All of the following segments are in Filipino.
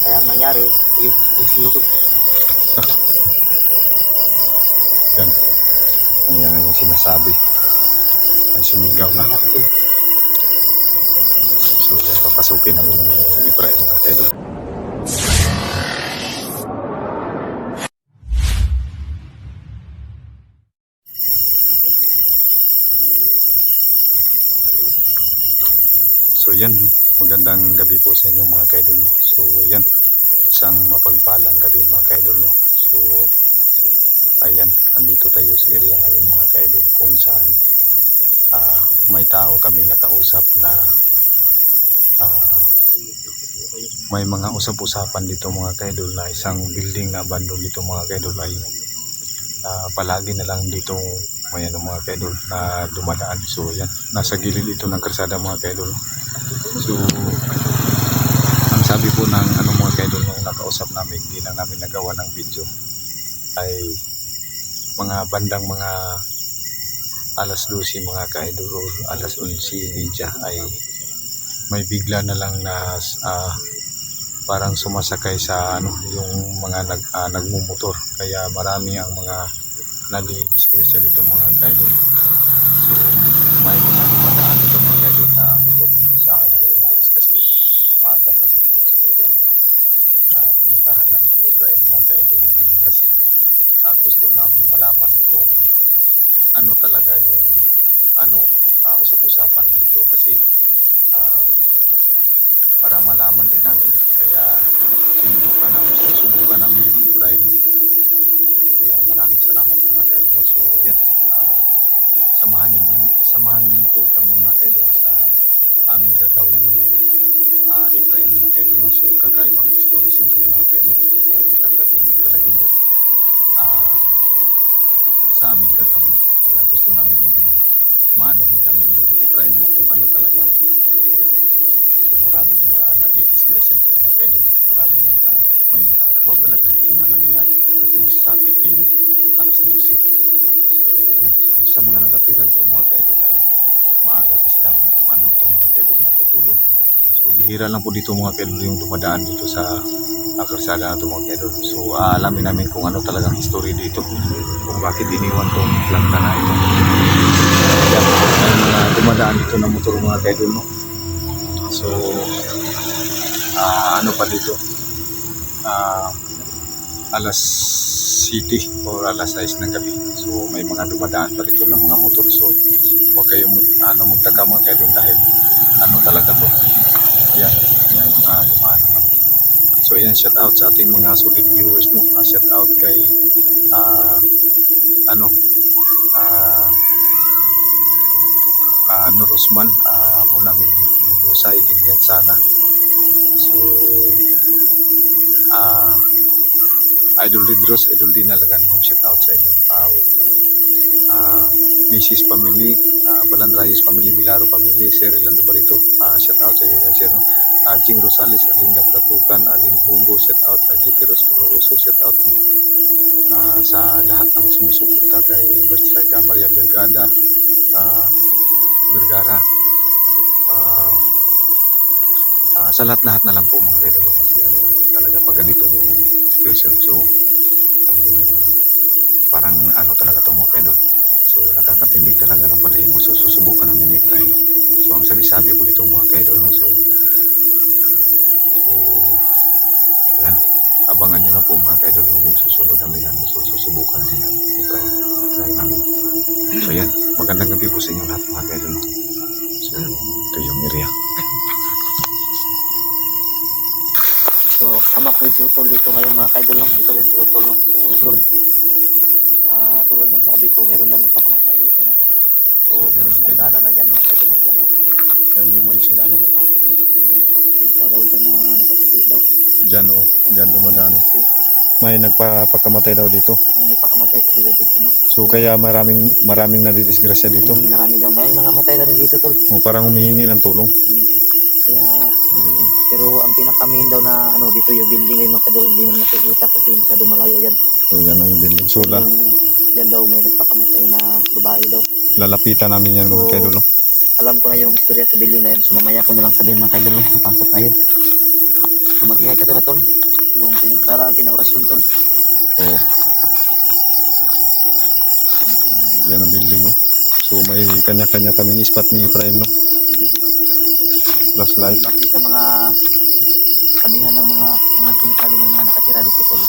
Kaya ang nangyari, ayun, yung tol. Yan. Yan ang yung sinasabi. May sumigaw na. Wala ka, tol. So, yan, papasukin namin ni Ibrahim mga kaidol. So, yan. Magandang gabi po sa inyo mga kaidol. So, yan. Isang mapagpalang gabi mga kaidol. So, ayan. Andito tayo sa area ngayon mga kaidol kung saan may tao kaming nakausap na may mga usap-usapan dito mga kaidol na isang building na abandon dito mga kaidol ay palagi na lang dito may mga kaidol na dumadaan. So yan, nasa gilid ito ng kalsada mga kaidol. So ang sabi po ng mga kaidol nung nakausap namin, hindi lang namin nagawa ng video, ay mga bandang mga alas 12 mga kaidol o alas 11:30 ay may bigla na lang na parang sumasakay sa yung mga nagmumotor, kaya marami ang mga nadidisgrasya dito mga kaidol. So may mga dumadaan dito mga kaidol na motor sa ngayon na oras kasi maaga pa dito. So yan, pinuntahan namin ni Ibrahim mga kaidol kasi gusto namin malaman kung ano talaga yung usap-usapan dito kasi para malaman din namin, kaya susubukan namin yung Ibrahim. Kaya maraming salamat mga kaidol. So ayan, samahan niyo po kami mga kaidol sa aming gagawin ni Ibrahim mga kaidol. So kakaibang exploration ito mga kaidol. Ito po ay nakakatinding balahibo sa aming gagawin. Kaya gusto namin maanuhin kami ni Ibrahim kung ano talaga totoo. So maraming mga nadidisgrasya dito mga kaidol. Maraming may mga kababalagan dito na nangyari sa tuwing sapit yung alas 12. So yan, sa mga nakatira dito mga kaidol ay maaga pa silang dito mga kaidol natutulog. So bihira lang po dito mga kaidol yung dumadaan dito sa kalsada na ito mga kaidol. So alamin namin kung ano talagang history dito, kung bakit iniwan tong planta na ito. Yan, may mga dumadaan dito na motor mga kaidol. So pa dito alas 7 o alas 6 ng gabi. So may mga dumadaan pa dito ng mga motor. So huwag kayong magtaka mga kaidol dahil talaga to. Yan, may mga dumaan pa. So ayan, shout out sa ating mga solid viewers shout out kay Rosman muna Milusay din yan sana. So Idol Ridros, Idol Dinalagan, shout out sa inyo. Mrs. Family, Balan Rayos Family, Bilaro Family, Sir Lando Barito, shout out sa iyo yan sir. Jing Rosales, Arlinda Bratukan, Alin Hungo, shout out. JP Rosso, shout out sa lahat ng sumusuporta kay Barstrika, Maria Belgada, Vergara, sa lahat na lang po mga kaidol kasi talaga pag ganito yung expression. So parang talaga to mga kaidol. So nakakatindig talaga ng balahibo. So susubukan namin ni Ibrahim. So ang sabi-sabi ko dito mga kaidol So yan, abangan nyo na po mga kaidol yung susunod namin so susubukan namin Ibrahim namin. So yan, magandang gabi po sa inyo lahat mga kaidol. So ito yung area. So kasama ko yung utol dito ngayon mga kaidol. Ito rin si utol. So utol, tulad ng sabi ko, meron lang magpakamatay dito So yan, sa mga dana na dyan mga kaidol dyan yan yung may sila sudyo natatakot, may nagpapakita daw dyan na nakaputi daw. dyan dyan dumadaan. May nagpapakamatay daw dito. May nagpakamatay kasi daw dito So kaya maraming nadidisgrasya dito. Marami daw, may nakamatay na rin dito tol. Parang humihingi ng tulong. Kaya pero ang pinaka-main daw na dito yung building na yung mga kaidol, hindi naman makikita kasi masyado malayo yan. So yan ang building. So Diyan daw may nagpakamatay na babae daw. lalapitan namin yan mga kaidol. Alam ko na yung istorya sa building na yun. So mamaya ko na lang sabihin mga kaidol. So pasok tayo. mag-ingay ka tol tol. Yung para kinaorasyon tol. Oo. Yan ang building, no? So may kanya-kanya kaming spot ni Efraim, no? Flashlight. Base sa mga sabihan ng mga sinasabi ng mga nakatira dito tol.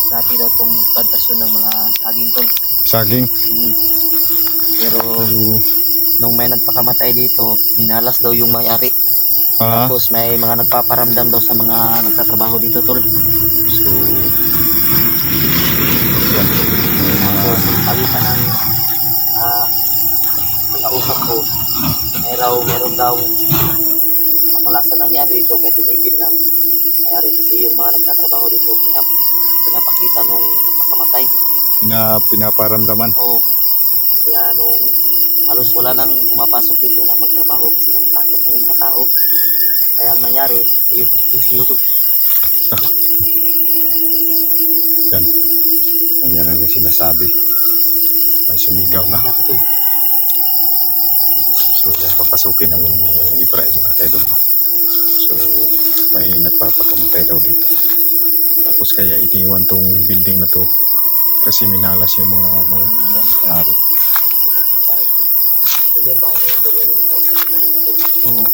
Dati daw itong plantasyon ng mga saging tol. Saging. Pero So, nung may nagpakamatay dito, minalas daw yung may-ari. ah, Tapos may mga nagpaparamdam daw sa mga nagtatrabaho dito tol. so, yan. May mga, Tapos sabi pa ng kausap ko, meron daw kamalasan nangyari dito kaya tinigil ng may-ari kasi yung mga nagtatrabaho dito pinapakita nung nagpakamatay. pinaparamdaman. O kaya nung halos wala nang pumapasok dito na magtrabaho kasi natatakot na yung mga tao. Kaya ang nangyari, ayun, tol. Yan. Yan ang yung sinasabi. May sumigaw na. Wala ka tol. So, yan, papasukin namin ni Efraim, mga kaidol. So, may nagpapakamatay daw dito. Tapos kaya iniwan tong building na to kasi minalas yung mga nangyari. So yung bahay na yan tol, yan yung kausap ko kanina tol. Oo.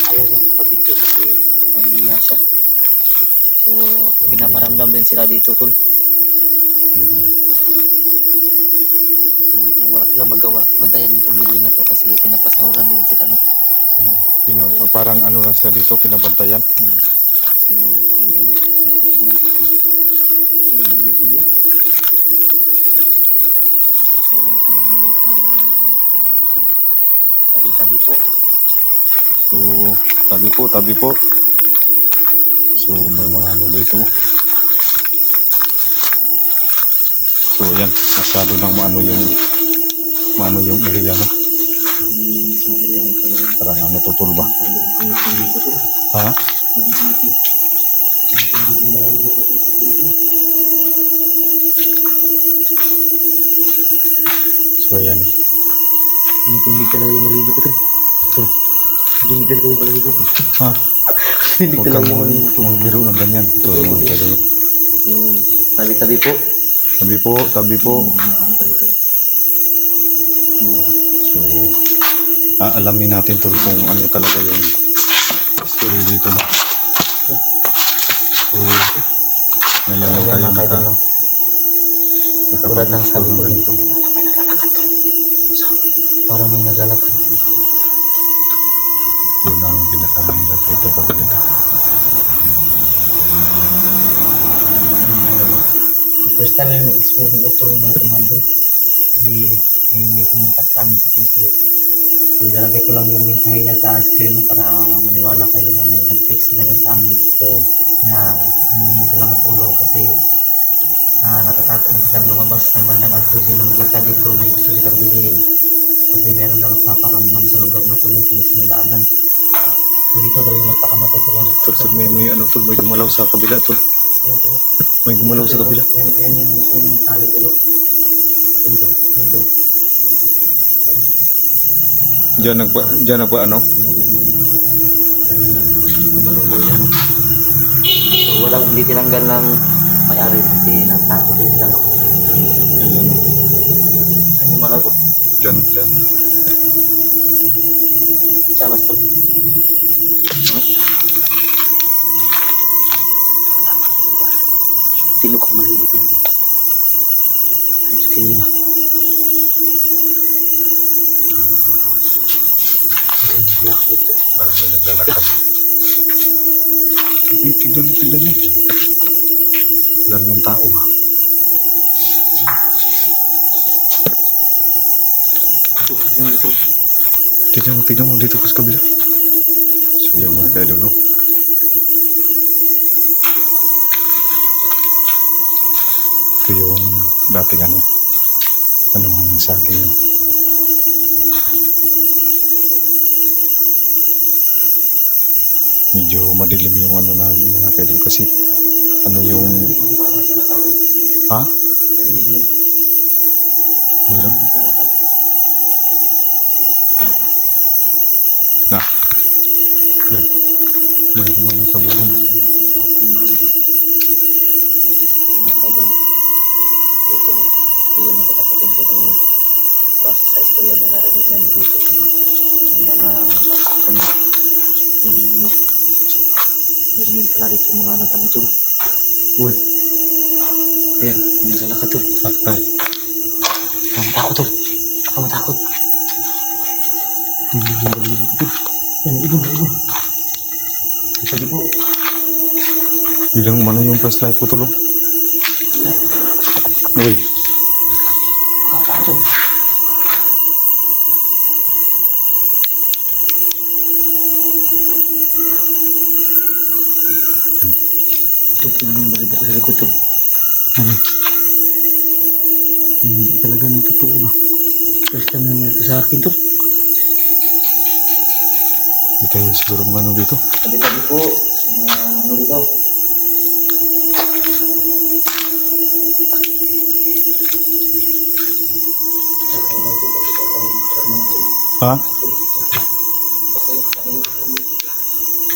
Ayaw niya magpa-video kasi nahihiya siya. So, pinaparamdam din sila dito tol. Building. So, wala silang magawa. Bantayan itong building na to kasi pinapasahuran din sila, no? Parang ano lang sila dito, pinabantayan. So, parang si Maria. Tabi-tabi po. So, tabi po. So, may mga ano dito. So, yan. Masyado nang maano yung area, no? Parang ano, tutol ba? Ha? So, ayan. Tinitindig talaga yung malibot ko. Tinitindig talaga yung malibot ko. Ha? Tinitindig Huwag talaga kang yung malibot ko. magbiro ng ganyan. Ito, mga kaidol. So, tabi-tabi po. Tabi po. Ano pa dito? So, alamin natin tol kung ano talaga yung story dito, no? So, ngayon lang tayo Mga kaidol, no? Tulad ng sabi ko dito. Parang may naglalakad. Yun ang pinakamahirap dito pag dito. Sa first time yung mag-explore ni Otto na ito mga idol, may kumontak sa amin sa Facebook. So ilalagay ko lang yung mensahe niya sa screen, no, para maniwala kayo na may nag-text talaga sa amin Oo. na humihingi sila ng tulong kasi natatakot na silang lumabas ng bandang alas 12 na maglakad dito, may gusto silang bilhin kasi meron daw nagpaparamdam sa lugar na ito sa mismong daanan. So dito daw yung nagpakamatay Tol, may ano tol, may gumalaw sa kabila tol. Yan to. May gumalaw sa kabila. Yan yung mismong tali to. Yan to. Diyan nagpa ano? So walang hindi tinanggal ng may-ari kasi natakot din sila, no? Saan yung malagot? Diyan. Siya basta. Tinok ang malibot yun. Ayos kayo diba? Parang may naglalakad. Tignan mo. Wala naman tao, ha? Tignan mo dito ko sa kabila. So yung mga kaidol, no? Ito yung dating ano ng saging, no? Medyo madilim yung ano na yung mga kaidol kasi ano yung ha? Ano? Na. Yan. May kumana sa buong. pero base sa istorya na narinig namin dito sa kanila na meron din pala dito mga nag-ano to. Uy. Ayan, nasala ka to. Patay. Huwag matakot to. Huwag matakot. Yan, ibon. Sige po. Bilang umano yung flashlight ko tulo. Uy. Huwag matakot to. Tingnan yung balita ko sa likod to. Talaga ng totoo ba? First time nangyari ko sa akin to. Hindi tayo siguro mga ano dito. Tabi-tabi po. Ano dito? Ha?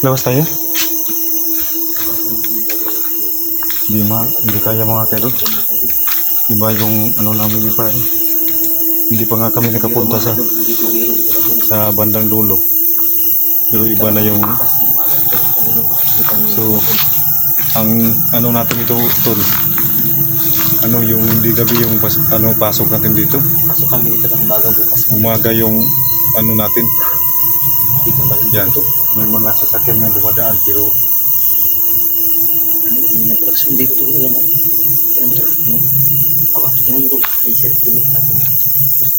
Labas tayo? Hindi kaya mga kaidol. Di ba yung ano namin pa eh. Hindi pa nga kami nakapunta sa bandang dulo. Pero iba na yung so ang ano natin ito tol. Ano yung hindi gabi yung pasok natin dito. Pasok kami dito ng umaga bukas. Umaga yung ano natin. Dito ba Yan. May mga sasakyan na dumadaan pero hindi na pura sundi ko tulong yan. Tingnan mo to. Awa, tingnan mo to. May circle.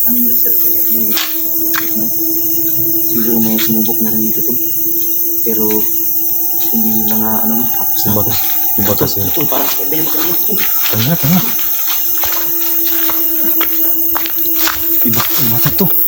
Ano yung circle? Siguro may sumubok na rin dito to. Pero hindi nila nga ano tapos na. iba kasi. Ito parang pwede yung sarili. Tanga. Iba to.